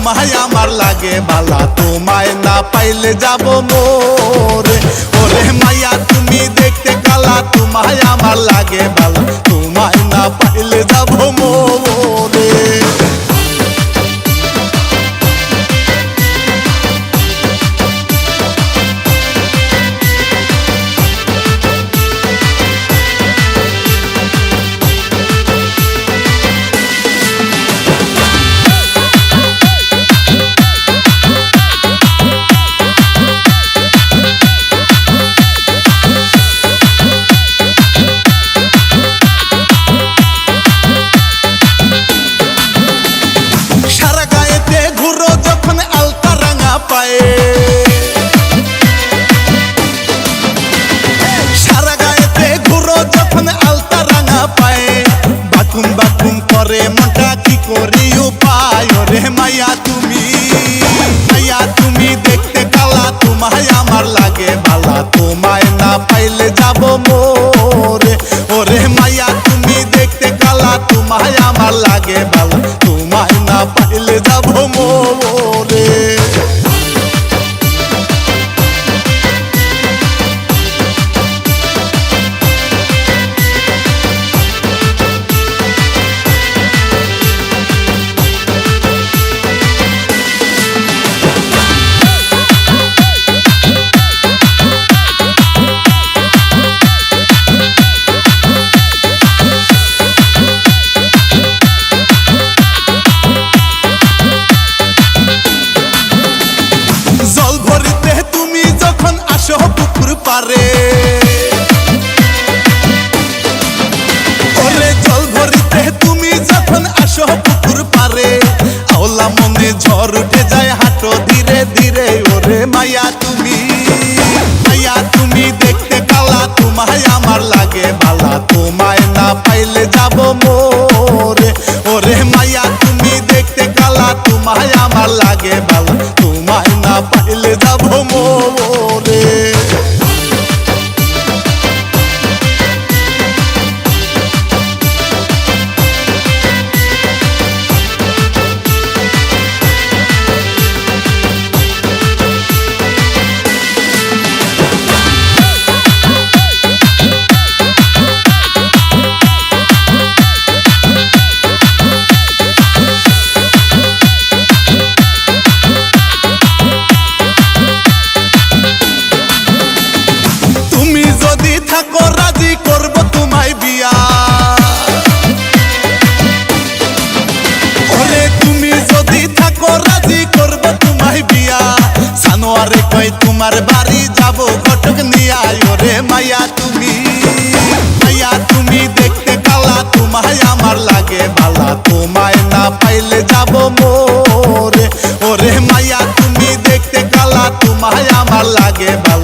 তোমায় আমার লাগে বালা, তোমায় না পাইলে যাব মোরে। ওরে মাইয়া তুমি দেখতে কালা, তোমায় আমার লাগে বালা, তোমায় না পাইলে যাব মোরে। সারা গায়েতে ঘুরো যখন আলতা রাঙা পায়ে, বাকুম বাকুম করে মনটা কি করি উপায়। ওরে মাইয়া তুমি দেখতে কালা, তোমায় আমার লাগে বালা, তোমায় না পাইলে যাব মোরে। ওরে মাইয়া তুমি দেখতে কালা, তোমায় আমার লাগে বালা, তোমায় না পাইলে যাব মোরে। জল ভরিতে তুমি যখন আসো পুকুর পারে, ওরে জল ভরিতে তুমি যখন আসো পুকুর পারে, আওলা মনে ঝড় উঠে যায় হাঁটো ধীরে ধীরে। ওরে মাইয়া তুমি দেখতে কালা, তোমায় আমার লাগে বালা, তোমায় না পাইলে যাব মোরে। ওরে মাইয়া তুমি দেখতে কালা, তোমায় আমার লাগে বালা, তোমায় না পাইলে যাব মোরে। থাকো রাজি করব তোমায় বিয়া, ওরে তুমি যদি থাকো রাজি করব তোমায় বিয়া। সানোয়ারে কই তোমার বাড়ি যাব ঘটক নিয়া। ওরে মাইয়া তুমি দেখতে কালা, তোমায় আমার লাগে বালা, তোমায় না পাইলে যাব মোরে। ওরে মাইয়া তুমি দেখতে কালা, তোমায় আমার লাগে বালা,